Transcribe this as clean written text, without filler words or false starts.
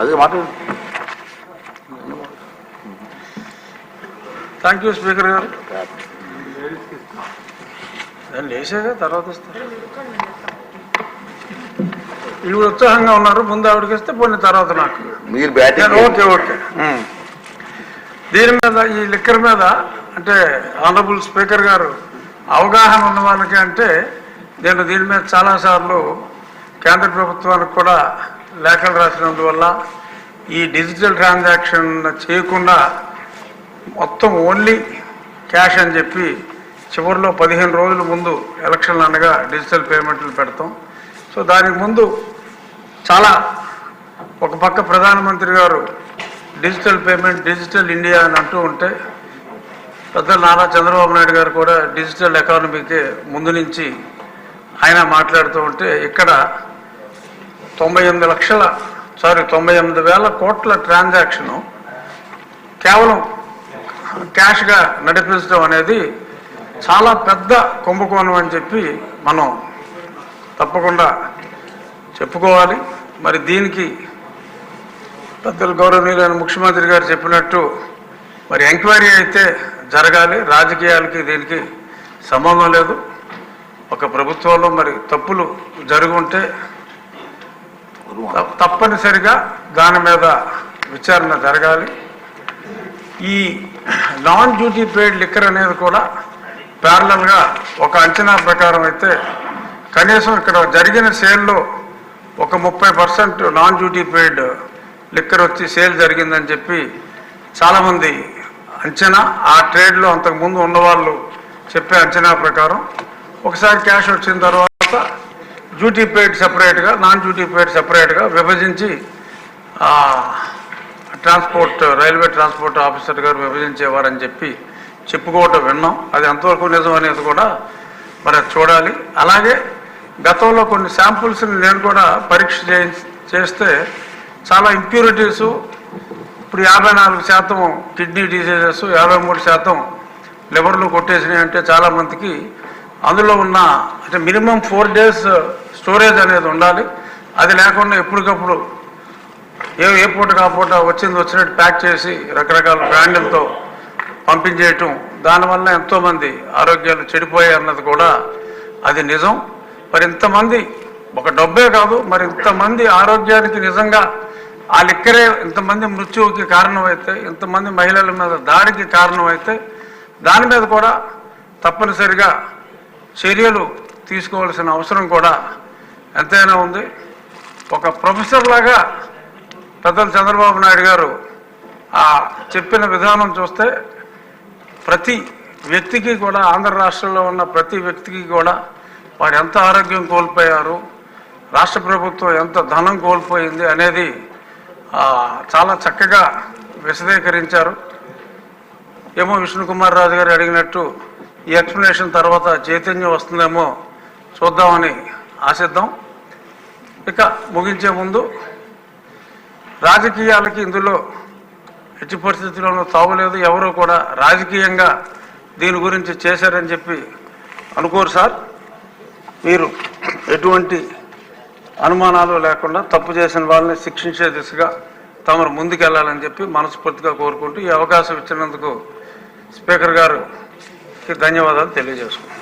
అదే మాట. Thank you speaker గారు. నేను లేచాగా తర్వాత ఇస్తాను. ఇప్పుడు ఉత్సాహంగా ఉన్నారు, ముందు ఆవిడకి ఇస్తే పోయిన తర్వాత నాకు మీరు బ్యాటింగ్. Okay okay. దీని మీద ఈ లిక్కర్ మీద అంటే ఆనరబుల్ స్పీకర్ గారు అవగాహన ఉన్న వాళ్ళకి అంటే నేను దీని మీద చాలాసార్లు కేంద్ర ప్రభుత్వానికి కూడా లేఖలు రాసినందువల్ల ఈ డిజిటల్ ట్రాన్సాక్షన్ చేయకుండా మొత్తం ఓన్లీ క్యాష్ అని చెప్పి చివరిలో 15 రోజుల ముందు ఎలక్షన్లు అనగా డిజిటల్ పేమెంట్లు పెడతాం. సో దానికి ముందు చాలా ఒక పక్క ప్రధానమంత్రి గారు డిజిటల్ పేమెంట్, డిజిటల్ ఇండియా అని అంటూ ఉంటే పెద్దలు నారా చంద్రబాబు నాయుడు గారు కూడా డిజిటల్ ఎకానమీకి ముందు నుంచి ఆయన మాట్లాడుతూ ఉంటే ఇక్కడ 98,000 కోట్ల ట్రాన్సాక్షను కేవలం క్యాష్గా నడిపించడం అనేది చాలా పెద్ద కుంభకోణం అని చెప్పి మనం తప్పకుండా చెప్పుకోవాలి. మరి దీనికి పెద్దలు గౌరవనీయులైన ముఖ్యమంత్రి గారు చెప్పినట్టు మరి ఎంక్వైరీ అయితే జరగాలి. రాజకీయాలకి దీనికి సంబంధం లేదు. ఒక ప్రభుత్వంలో మరి తప్పులు జరుగుంటే తప్పనిసరిగా దాని మీద విచారణ జరగాలి. ఈ నాన్ డ్యూటీ పెయిడ్ లిక్కర్ అనేది కూడా ప్యారలల్గా ఒక అంచనా ప్రకారం అయితే కనీసం ఇక్కడ జరిగిన సేల్లో ఒక 30% నాన్ డ్యూటీ పెయిడ్ లిక్కర్ వచ్చి సేల్ జరిగిందని చెప్పి చాలామంది అంచనా. ఆ ట్రేడ్లో అంతకుముందు ఉన్నవాళ్ళు చెప్పే అంచనా ప్రకారం ఒకసారి క్యాష్ వచ్చిన తర్వాత డ్యూటీ పెయిడ్ సపరేట్గా, నాన్ డ్యూటీ పెయిడ్ సపరేట్గా విభజించి రైల్వే ట్రాన్స్పోర్ట్ ఆఫీసర్ గారు విభజించేవారని చెప్పి చెప్పుకోవటం విన్నాం. అది ఎంతవరకు నిజం అనేది కూడా మరి చూడాలి. అలాగే గతంలో కొన్ని శాంపుల్స్ని నేను కూడా పరీక్ష చేస్తే చాలా ఇంప్యూరిటీసు, ఇప్పుడు 54% కిడ్నీ డిసీజెస్, 53% లివర్లు కొట్టేసినాయి. అంటే చాలామందికి అందులో ఉన్న అంటే మినిమం 4 days స్టోరేజ్ అనేది ఉండాలి. అది లేకుండా ఎప్పటికప్పుడు ఏ పూట ఆ పూట వచ్చినట్టు ప్యాక్ చేసి రకరకాల బ్రాండ్లతో పంపించేయటం, దానివల్ల ఎంతోమంది ఆరోగ్యాలు చెడిపోయాయి అన్నది కూడా అది నిజం. మరి ఇంతమంది ఒక డబ్బే కాదు, మరి ఇంతమంది ఆరోగ్యానికి నిజంగా ఆ లిక్కరే ఇంతమంది మృత్యువుకి కారణమైతే, ఇంతమంది మహిళల మీద దాడికి కారణమైతే దాని మీద కూడా తప్పనిసరిగా చర్యలు తీసుకోవాల్సిన అవసరం కూడా ఎంతైనా ఉంది. ఒక ప్రొఫెసర్ లాగా పెద్దలు చంద్రబాబు నాయుడు గారు చెప్పిన విధానం చూస్తే ప్రతి వ్యక్తికి కూడా, ఆంధ్ర రాష్ట్రంలో ఉన్న ప్రతి వ్యక్తికి కూడా వాడు ఎంత ఆరోగ్యం కోల్పోయారు, రాష్ట్ర ప్రభుత్వం ఎంత ధనం కోల్పోయింది అనేది చాలా చక్కగా విశదీకరించారు. ఏమో విష్ణుకుమార్ రాజు గారు అడిగినట్టు ఈ ఎక్స్ప్లెనేషన్ తర్వాత చైతన్యం వస్తుందేమో చూద్దామని ఆశిద్దాం. ఇక ముగించే ముందు రాజకీయాలకి ఇందులో ఎట్టి పరిస్థితుల్లోనూ తావులేదు. ఎవరో కూడా రాజకీయంగా దీని గురించి చేశారని చెప్పి అనుకోరు సార్. మీరు ఎటువంటి అనుమానాలు లేకుండా తప్పు చేసిన వాళ్ళని శిక్షించే దిశగా తమరు ముందుకెళ్లాలని చెప్పి మనస్ఫూర్తిగా కోరుకుంటూ ఈ అవకాశం ఇచ్చినందుకు స్పీకర్ గారికి ధన్యవాదాలు తెలియజేసుకుంటున్నాను.